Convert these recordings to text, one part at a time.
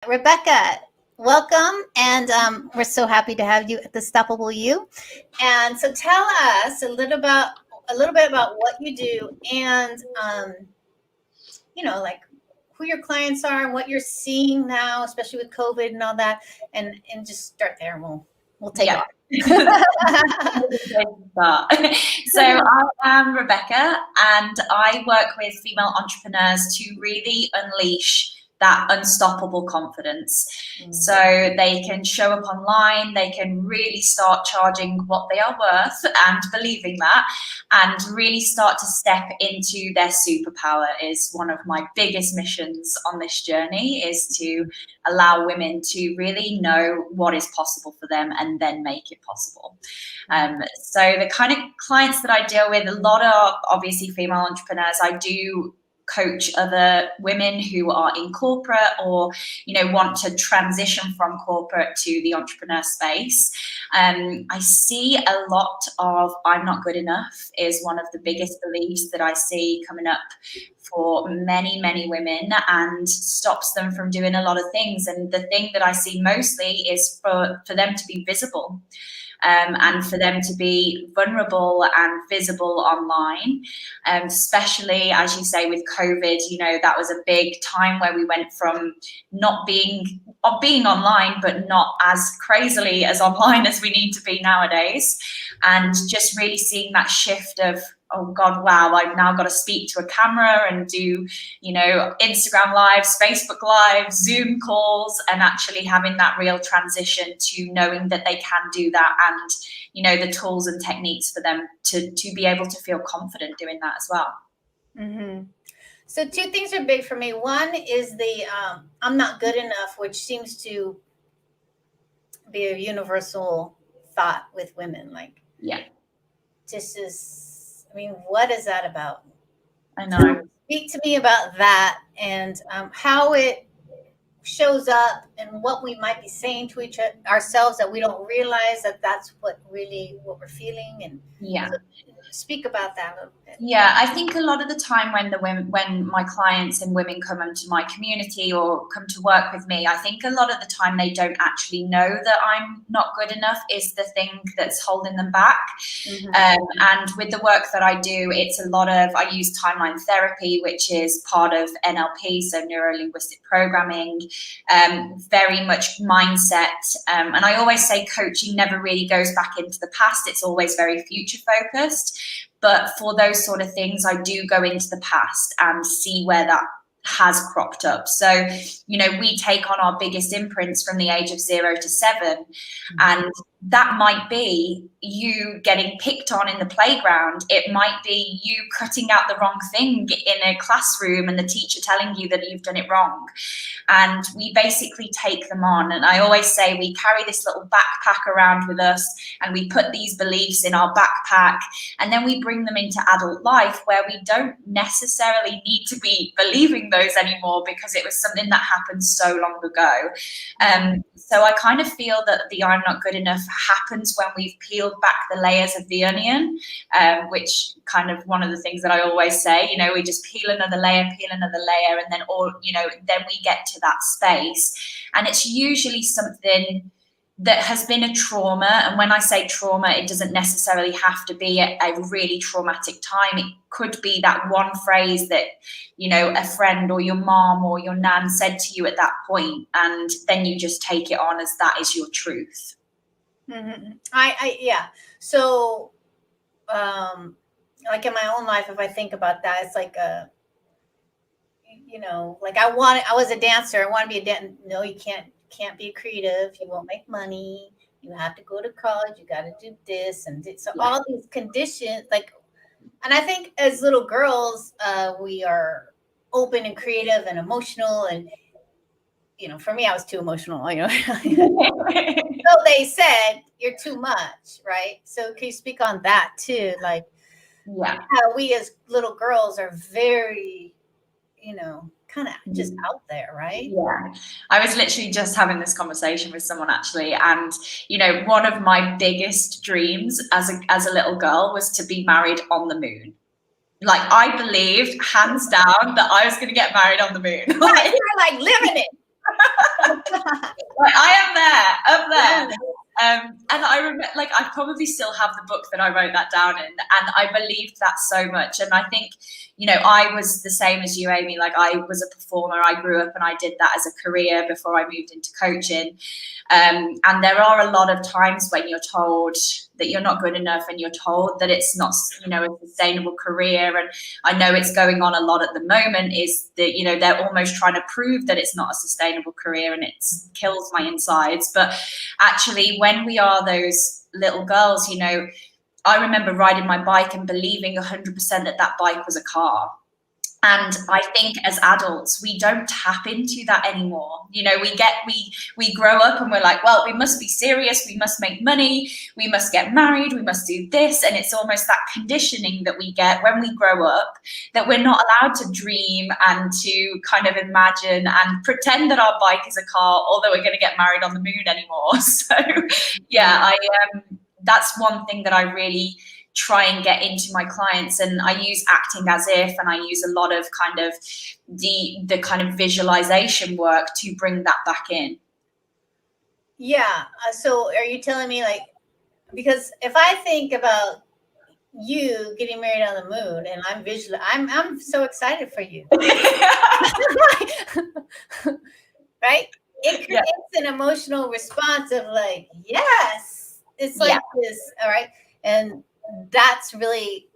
Rebecca, welcome, and we're so happy to have you at the Stoppable You. And so, tell us a little bit about what you do, and like who your clients are, and what you're seeing now, especially with COVID and all that, and just start there, and we'll take Yeah. off. Start. So I am Rebecca, and I work with female entrepreneurs to really unleash that unstoppable confidence. So they can show up online, they can really start charging what they are worth and believing that, and really start to step into their superpower is one of my biggest missions on this journey, is to allow women to really know what is possible for them and then make it possible. So the kind of clients that I deal with, a lot are obviously female entrepreneurs. I do coach other women who are in corporate or want to transition from corporate to the entrepreneur space. I see a lot of I'm not good enough is one of the biggest beliefs that I see coming up for many women, and stops them from doing a lot of things. And the thing that I see mostly is for them to be visible. And for them to be vulnerable and visible online, especially, as you say, with COVID, that was a big time where we went from not being online, but not as crazily as online as we need to be nowadays. And just really seeing that shift of, oh God, wow, I've now got to speak to a camera and do, Instagram lives, Facebook lives, Zoom calls, and actually having that real transition to knowing that they can do that, and, the tools and techniques for them to be able to feel confident doing that as well. Mm-hmm. So two things are big for me. One is the I'm not good enough, which seems to be a universal thought with women. Like, yeah, this is, what is that about? I know. Speak to me about that, and how it shows up, and what we might be saying to ourselves that we don't realize that that's what we're feeling. And yeah. So speak about that a little bit. Yeah, I think a lot of the time when my clients and women come into my community or come to work with me, I think a lot of the time they don't actually know that I'm not good enough is the thing that's holding them back. And with the work that I do, it's a lot of, I use timeline therapy, which is part of NLP, so neuro-linguistic programming, very much mindset. And I always say coaching never really goes back into the past. It's always very future focused. But for those sort of things, I do go into the past and see where that has cropped up. So, we take on our biggest imprints from the age of 0 to 7. And that might be you getting picked on in the playground. It might be you cutting out the wrong thing in a classroom and the teacher telling you that you've done it wrong. And we basically take them on. And I always say we carry this little backpack around with us, and we put these beliefs in our backpack, and then we bring them into adult life where we don't necessarily need to be believing those anymore, because it was something that happened so long ago. So I kind of feel that the I'm not good enough happens when we've peeled back the layers of the onion, which kind of one of the things that I always say, we just peel another layer, and then then we get to that space. And it's usually something that has been a trauma. And when I say trauma, it doesn't necessarily have to be a really traumatic time. It could be that one phrase that, a friend or your mom or your nan said to you at that point, and then you just take it on as that is your truth. Mm-hmm. Yeah. So, like in my own life, if I think about that, it's like I was a dancer. I want to be a dancer. No, you can't be creative. You won't make money. You have to go to college. You got to do this and this. So all these conditions, and I think as little girls, we are open and creative and emotional. And, for me, I was too emotional, So they said, you're too much, right? So can you speak on that too? Like, how we as little girls are very, kind of just out there, right? Yeah. I was literally just having this conversation with someone actually, and one of my biggest dreams as a little girl was to be married on the moon. Like, I believed hands down that I was going to get married on the moon. Right, you're like living it. Like, I am there, up there. And I remember, like, I probably still have the book that I wrote that down in, and I believed that so much. And I think, you know, I was the same as you, Amy. Like, I was a performer. I grew up and I did that as a career before I moved into coaching. And there are a lot of times when you're told that you're not good enough, and you're told that it's not, you know, a sustainable career. And I know it's going on a lot at the moment, is that, you know, they're almost trying to prove that it's not a sustainable career, and it kills my insides. But actually, when we are those little girls, you know, I remember riding my bike and believing 100% that that bike was a car. And I think as adults, we don't tap into that anymore. You know, we grow up and we're like, well, we must be serious. We must make money. We must get married. We must do this. And it's almost that conditioning that we get when we grow up, that we're not allowed to dream and to kind of imagine and pretend that our bike is a car, or that we're going to get married on the moon anymore. So yeah, that's one thing that I really try and get into my clients. And I use acting as if, and I use a lot of kind of the kind of visualization work to bring that back in. Yeah. So are you telling me, like, because if I think about you getting married on the moon, and I'm so excited for you. Right? It creates an emotional response of like, yes, it's like this. All right. And that's really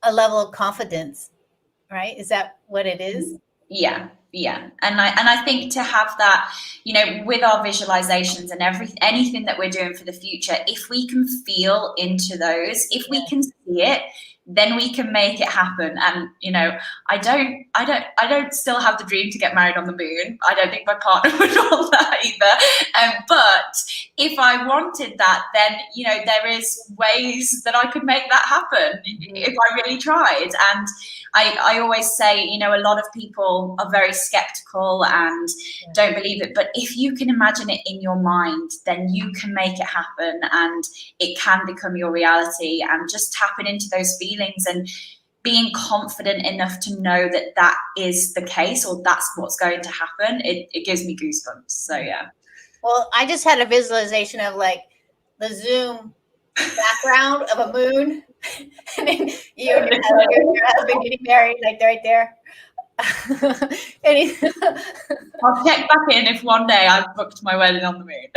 a level of confidence, right? Is that what it is? Yeah. And I think to have that, you know, with our visualizations and anything that we're doing for the future, if we can feel into those, if we can see it, then we can make it happen. And, you know, I don't still have the dream to get married on the moon. I don't think my partner would want that either. But if I wanted that, then, you know, there is ways that I could make that happen if I really tried. And I always say, you know, a lot of people are very skeptical and don't believe it. But if you can imagine it in your mind, then you can make it happen, and it can become your reality. And just tapping into those feelings and being confident enough to know that that is the case, or that's what's going to happen, it gives me goosebumps. So yeah. Well, I just had a visualization of like the Zoom background of a moon, and then you and your husband getting married, like right there. I'll check back in if one day I've booked my wedding on the moon.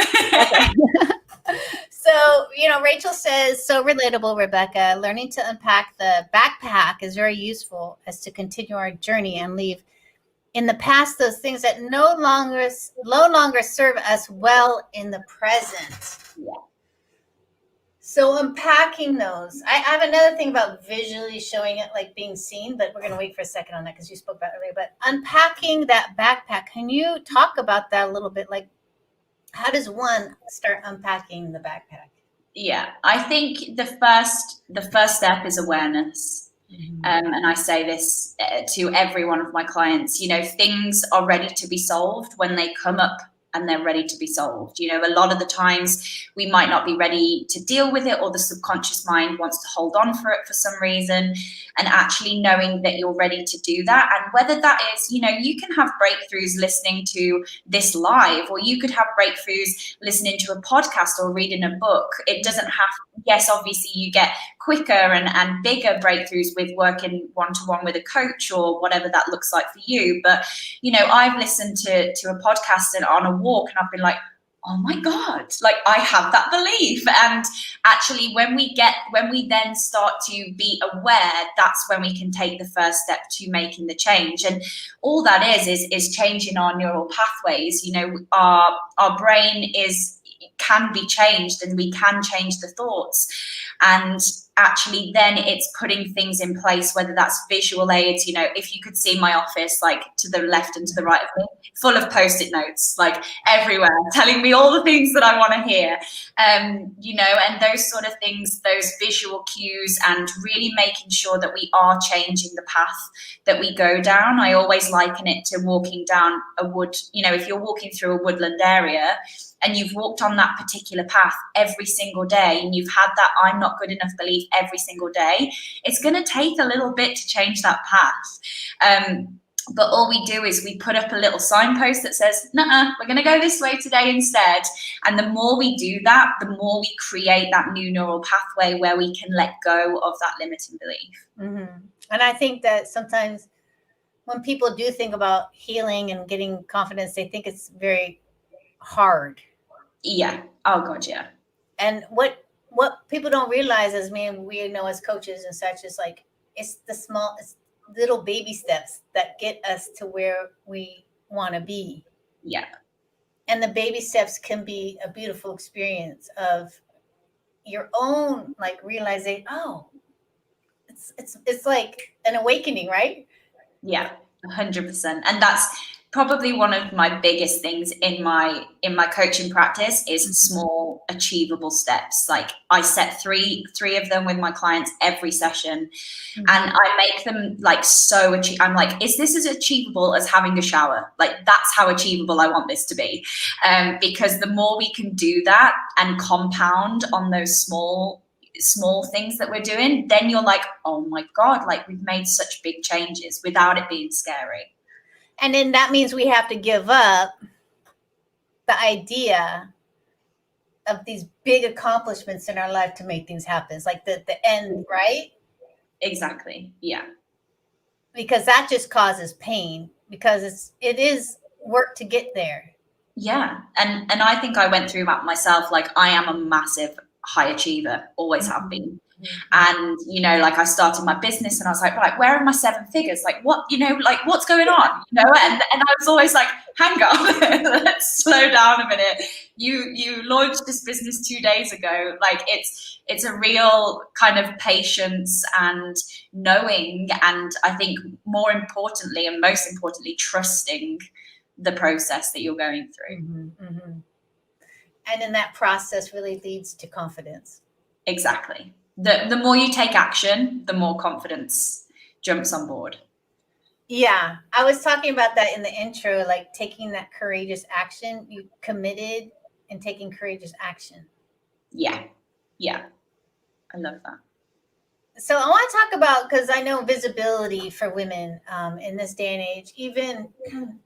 So, you know, Rachel says, so relatable, Rebecca. Learning to unpack the backpack is very useful as to continue our journey and leave in the past those things that no longer serve us well in the present. Yeah. So unpacking those, I have another thing about visually showing it, like being seen, but we're going to wait for a second on that because you spoke about it earlier. But unpacking that backpack, can you talk about that a little bit? Like, how does one start unpacking the backpack? Yeah, I think the first step is awareness. And I say this to every one of my clients, you know, things are ready to be solved when they come up and they're ready to be solved. You know, a lot of the times we might not be ready to deal with it, or the subconscious mind wants to hold on for it for some reason. And actually knowing that you're ready to do that, and whether that is, you know, you can have breakthroughs listening to this live, or you could have breakthroughs listening to a podcast or reading a book. It doesn't have, yes, obviously you get quicker and bigger breakthroughs with working one-to-one with a coach or whatever that looks like for you. But, you know, I've listened to a podcast and on a walk, and I've been like, oh my God, like I have that belief. And actually when we then start to be aware, that's when we can take the first step to making the change. And all that is changing our neural pathways. You know, our brain can be changed, and we can change the thoughts. And actually then it's putting things in place, whether that's visual aids. You know, if you could see my office, like to the left and to the right of me, full of post-it notes, like everywhere, telling me all the things that I want to hear, you know, and those sort of things, those visual cues, and really making sure that we are changing the path that we go down. I always liken it to walking down a wood. You know, if you're walking through a woodland area and you've walked on that particular path every single day, and you've had that I'm not good enough belief every single day, it's going to take a little bit to change that path. But all we do is we put up a little signpost that says, "Nuh-uh, we're going to go this way today instead." And the more we do that, the more we create that new neural pathway where we can let go of that limiting belief. Mm-hmm. And I think that sometimes when people do think about healing and getting confidence, they think it's very hard. Yeah. Oh God, yeah. And what people don't realize, as me and we know as coaches and such, is like it's little baby steps that get us to where we want to be. Yeah. And the baby steps can be a beautiful experience of your own, like realizing, oh, it's like an awakening, right? Yeah, 100%. And that's probably one of my biggest things in my coaching practice is small achievable steps. Like I set three of them with my clients every session, and I make them like so I'm like, is this as achievable as having a shower? Like that's how achievable I want this to be, because the more we can do that and compound on those small things that we're doing, then you're like, oh my God, like we've made such big changes without it being scary. And then that means we have to give up the idea of these big accomplishments in our life to make things happen. It's like the end, right? Exactly. Yeah. Because that just causes pain, because it is work to get there. Yeah. And I think I went through that myself. Like I am a massive high achiever, always have been. And, you know, like I started my business and I was like, right, where are my 7 figures? Like what, you know, like what's going on? You know, and I was always like, hang on, let's slow down a minute. You launched this business 2 days ago. Like it's a real kind of patience and knowing. And I think more importantly, and most importantly, trusting the process that you're going through. And then that process really leads to confidence. Exactly. The more you take action, the more confidence jumps on board. Yeah, I was talking about that in the intro, like taking that courageous action. You committed and taking courageous action. Yeah. I love that. So I want to talk about, because I know visibility for women in this day and age, even in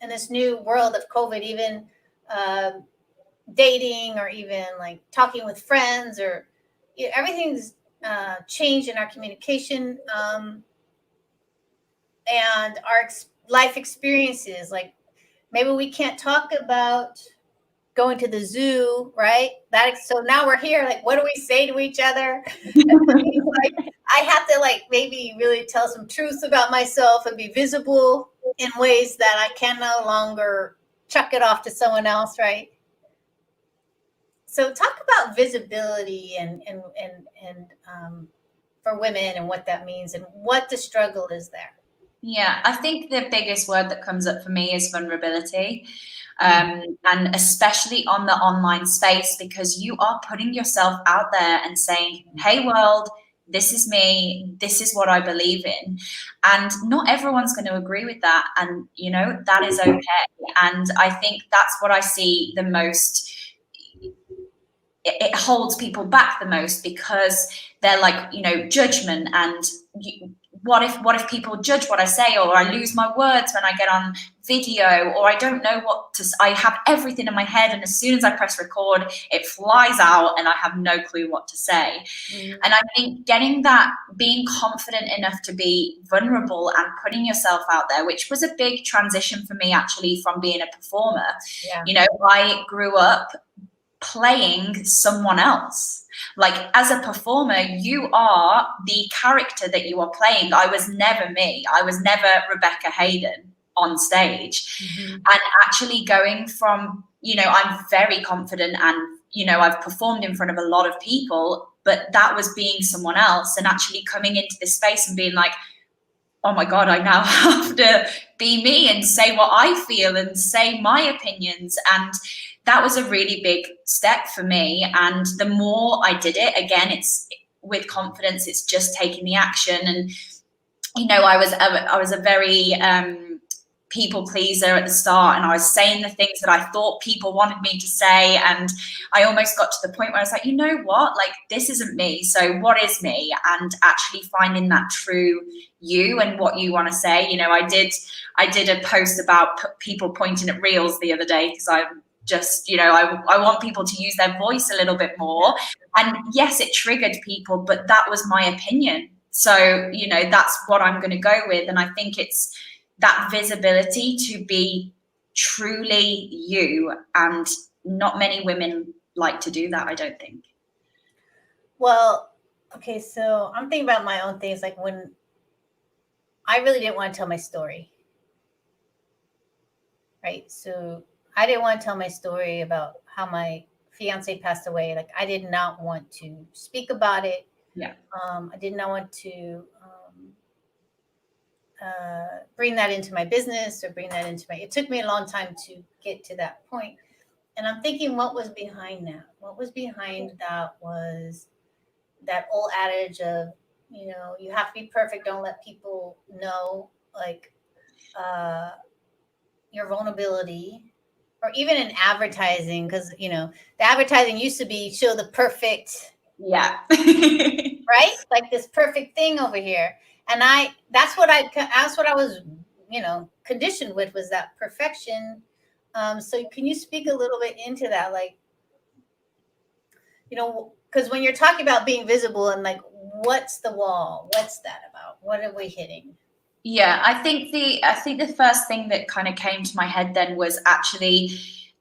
this new world of COVID, even dating or even like talking with friends, or everything's changed in our communication and our life experiences. Like maybe we can't talk about going to the zoo, right? So now we're here. Like, what do we say to each other? Like, I have to like maybe really tell some truths about myself and be visible in ways that I can no longer chuck it off to someone else, right? So talk about visibility and for women and what that means and what the struggle is there. Yeah, I think the biggest word that comes up for me is vulnerability. And especially on the online space, because you are putting yourself out there and saying, hey world, this is me, this is what I believe in. And not everyone's going to agree with that. And, you know, that is okay. And I think that's what I see the most. It holds people back the most, because they're like, you know, judgment and what if people judge what I say, or I lose my words when I get on video, or I don't know what to, I have everything in my head and as soon as I press record it flies out and I have no clue what to say. And I think getting that, being confident enough to be vulnerable and putting yourself out there, which was a big transition for me actually from being a performer. You know, I grew up playing someone else. Like as a performer, you are the character that you are playing. I was never me. I was never Rebecca Haydon on stage. And actually going from, you know, I'm very confident and, you know, I've performed in front of a lot of people, but that was being someone else, and actually coming into this space and being like, oh my God, I now have to be me and say what I feel and say my opinions. And that was a really big step for me. And the more I did it, again, it's with confidence, it's just taking the action. And, you know, I was a very people pleaser at the start, and I was saying the things that I thought people wanted me to say, and I almost got to the point where I was like, you know what, like, this isn't me, so what is me? And actually finding that true you and what you want to say. You know, I did a post about people pointing at reels the other day, because I'm just, you know, I want people to use their voice a little bit more. And yes, it triggered people, but that was my opinion. So, you know, that's what I'm going to go with. And I think it's that visibility to be truly you. And not many women like to do that, I don't think. Well, okay, so I'm thinking about my own things. Like, when I really didn't want to tell my story, right? So I didn't want to tell my story about how my fiance passed away. Like, I did not want to speak about it. Yeah. I did not want to bring that into my business or bring that into my, it took me a long time to get to that point. And I'm thinking, what was behind that? What was behind that was that old adage of, you know, you have to be perfect. Don't let people know, like, your vulnerability, or even in advertising, because, you know, the advertising used to be show the perfect, yeah, right? Like this perfect thing over here. And that's what I was, you know, conditioned with, was that perfection. So can you speak a little bit into that? Like, you know, because when you're talking about being visible and like, what's the wall? What's that about? What are we hitting? Yeah, I think the first thing that kind of came to my head then was actually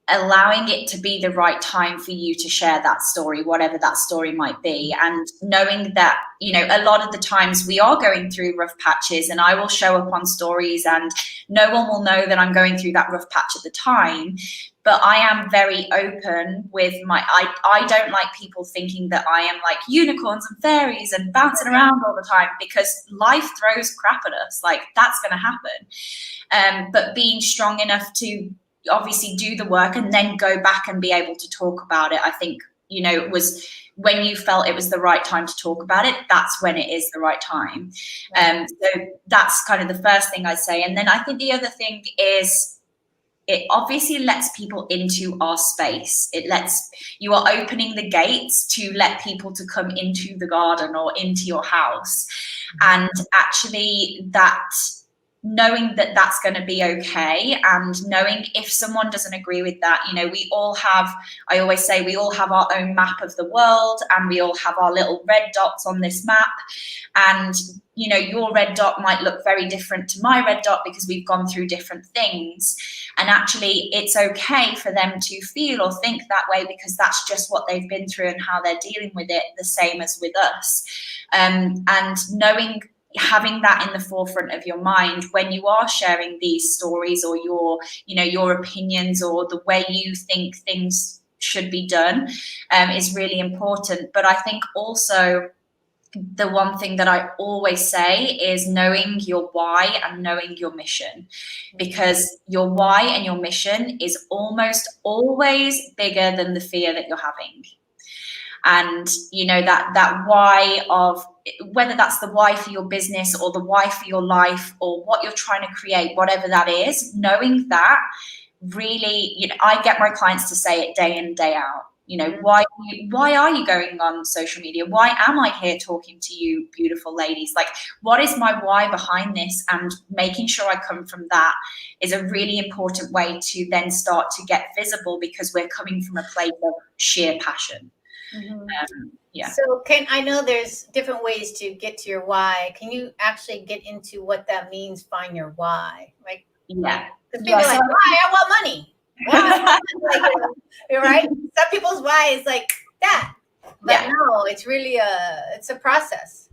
allowing it to be the right time for you to share that story, whatever that story might be. And knowing that, you know, a lot of the times we are going through rough patches, and I will show up on stories and no one will know that I'm going through that rough patch at the time. But I am very open with I don't like people thinking that I am like unicorns and fairies and bouncing around all the time, because life throws crap at us. Like, that's going to happen. But being strong enough to obviously do the work and then go back and be able to talk about it. I think, you know, it was when you felt it was the right time to talk about it, that's when it is the right time. So that's kind of the first thing I say. And then I think the other thing is, it obviously lets people into our space. You are opening the gates to let people to come into the garden or into your house. And actually that, knowing that that's going to be okay, and knowing if someone doesn't agree with that, you know, I always say we all have our own map of the world, and we all have our little red dots on this map. And, you know, your red dot might look very different to my red dot because we've gone through different things. And actually it's okay for them to feel or think that way, because that's just what they've been through and how they're dealing with it, the same as with us. And having that in the forefront of your mind when you are sharing these stories, or your opinions, or the way you think things should be done, is really important. But I think also the one thing that I always say is knowing your why and knowing your mission, because your why and your mission is almost always bigger than the fear that you're having. And, you know, that why of, whether that's the why for your business or the why for your life or what you're trying to create, whatever that is, knowing that really, you know, I get my clients to say it day in, day out. You know, why are you going on social media? Why am I here talking to you, beautiful ladies? Like, what is my why behind this? And making sure I come from that is a really important way to then start to get visible, because we're coming from a place of sheer passion. Yeah. So I know there's different ways to get to your why. Can you actually get into what that means? Find your why, like, yeah. Because people are like, why? I want money. Why? Like, right? Some people's why is like that, but no, it's really it's a process.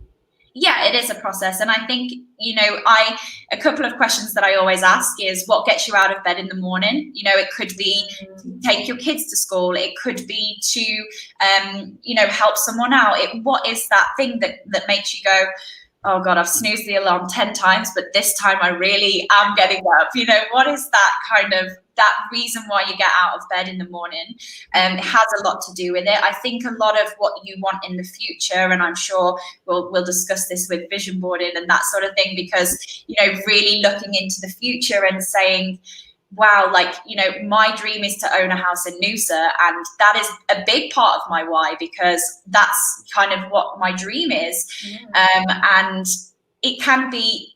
Yeah, it is a process. And I think, you know, a couple of questions that I always ask is, what gets you out of bed in the morning? You know, it could be to take your kids to school. It could be to, you know, help someone out. What is that thing that makes you go, oh God, I've snoozed the alarm 10 times, but this time I really am getting up. You know, what is that kind of, that reason why you get out of bed in the morning? It has a lot to do with it. I think a lot of what you want in the future, and I'm sure we'll discuss this with vision boarding and that sort of thing, because, you know, really looking into the future and saying, wow, like, you know, my dream is to own a house in Noosa, and that is a big part of my why, because that's kind of what my dream is. And it can be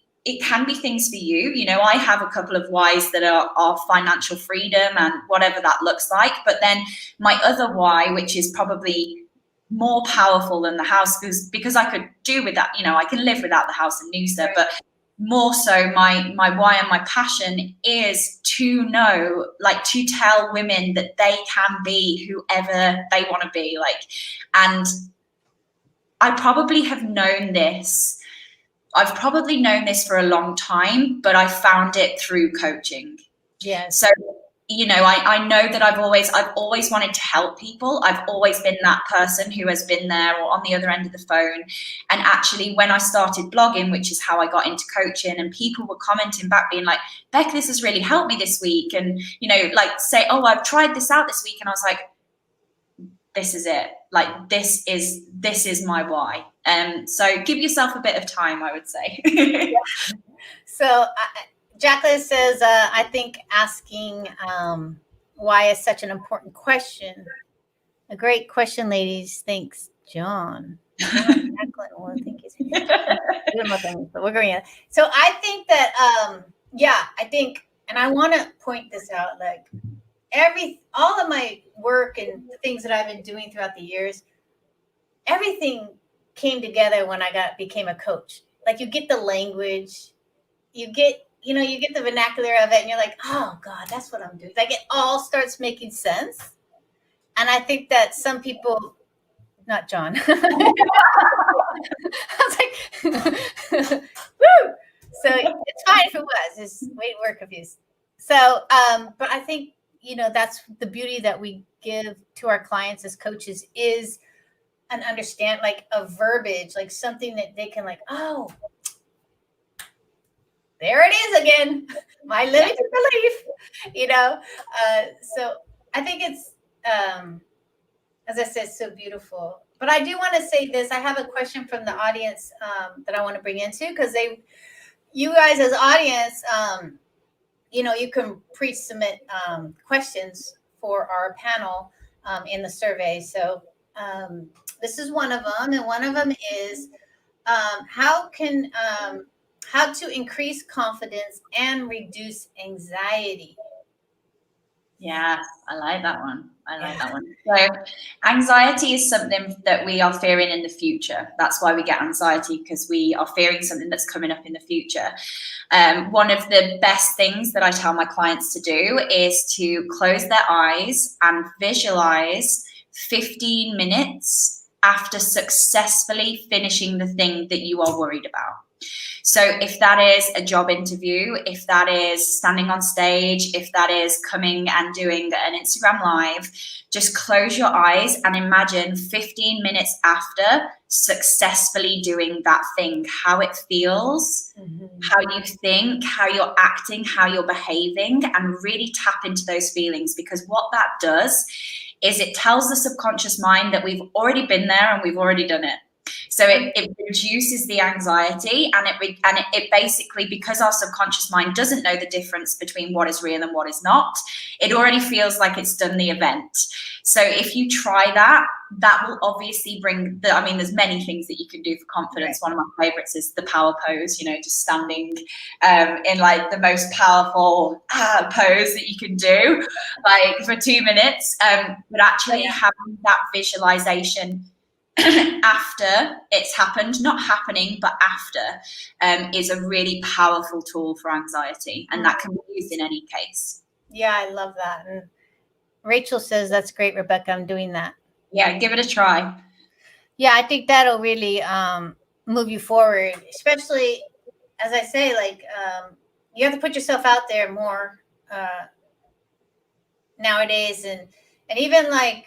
things for you. You know, I have a couple of whys that are financial freedom and whatever that looks like, but then my other why, which is probably more powerful than the house, because I could do with that, you know, I can live without the house in Noosa, but more so my why and my passion is to know, like, to tell women that they can be whoever they want to be, like. And I probably have known this, I've probably known this for a long time, but I found it through coaching. Yes. So, you know, I know that I've always wanted to help people. I've always been that person who has been there or on the other end of the phone. And actually, when I started blogging, which is how I got into coaching, and people were commenting back being like, Beck, this has really helped me this week. And, you know, like, say, oh, I've tried this out this week. And I was like, this is it. Like, this is my why. So give yourself a bit of time, I would say. So Jacqueline says, I think asking why is such an important question. A great question, ladies. Thanks, John. Jacqueline, well, thank you. We're going. So I think that, I think, and I want to point this out, like, all of my work and the things that I've been doing throughout the years, everything came together when I became a coach. Like, you get the language, you get the vernacular of it, and you're like, oh God, that's what I'm doing. Like, it all starts making sense. And I think that some people, not John. I was like, woo. So it's fine if it was. Just wait, we're confused. So, but I think, you know, that's the beauty that we give to our clients as coaches, is an understand, like, a verbiage, like something that they can, like, oh, there it is again, my limited belief, you know. So I think it's, as I said, so beautiful. But I do want to say this. I have a question from the audience that I want to bring into, because you guys as audience, you know, you can pre-submit questions for our panel in the survey. So this is one of them, and one of them is how to increase confidence and reduce anxiety. Yeah, I like that one. So anxiety is something that we are fearing in the future. That's why we get anxiety, because we are fearing something that's coming up in the future. One of the best things that I tell my clients to do is to close their eyes and visualize 15 minutes after successfully finishing the thing that you are worried about. So if that is a job interview, if that is standing on stage, if that is coming and doing an Instagram live, just close your eyes and imagine 15 minutes after successfully doing that thing, how it feels, how you think, how you're acting, how you're behaving, and really tap into those feelings, because what that does is it tells the subconscious mind that we've already been there and we've already done it. So it reduces the anxiety, and it basically, because our subconscious mind doesn't know the difference between what is real and what is not, it already feels like it's done the event. So if you try that, that will obviously bring there's many things that you can do for confidence. One of my favorites is the power pose, you know, just standing in like the most powerful pose that you can do, like for 2 minutes. But actually having that visualization after it's happened, not happening, but after, is a really powerful tool for anxiety, and that can be used in any case. Yeah, I love that. And Rachel says, that's great, Rebecca. I'm doing that. Yeah, give it a try. Yeah, I think that'll really move you forward, especially, as I say, like, you have to put yourself out there more nowadays. And even like,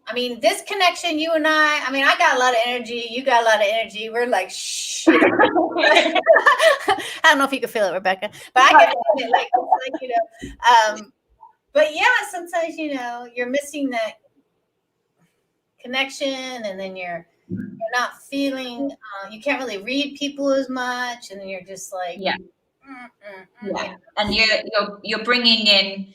I mean, this connection, you and I mean, I got a lot of energy. You got a lot of energy. We're like, shh. I don't know if you can feel it, Rebecca, but I can feel it. Like, but yeah, sometimes, you're missing that connection, and then you're not feeling, you can't really read people as much. And then you're just like, yeah. And you're bringing in,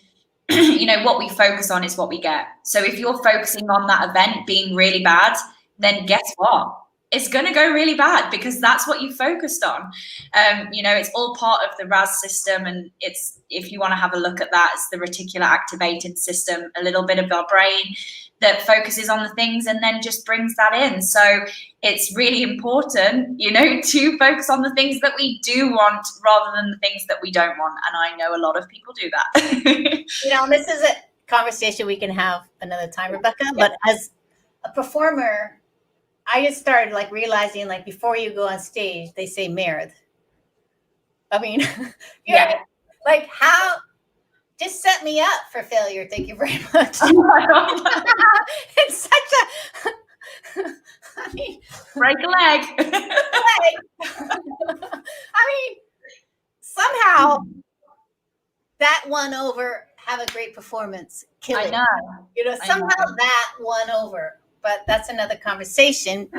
what we focus on is what we get. So if you're focusing on that event being really bad, then guess what? It's going to go really bad because that's what you focused on. It's all part of the RAS system. And it's, if you want to have a look at that, it's the reticular activating system, a little bit of our brain that focuses on the things and then just brings that in. So it's really important, to focus on the things that we do want rather than the things that we don't want. And I know a lot of people do that. This is a conversation we can have another time, Rebecca. But as a performer, I just started like realizing, like, before you go on stage, they say "Meredith." I mean, like, how? Just set me up for failure. Thank you very much. It's such a, I mean, break a leg. I mean, somehow that won over, have a great performance, kill it. I know. Somehow that won over, but that's another conversation.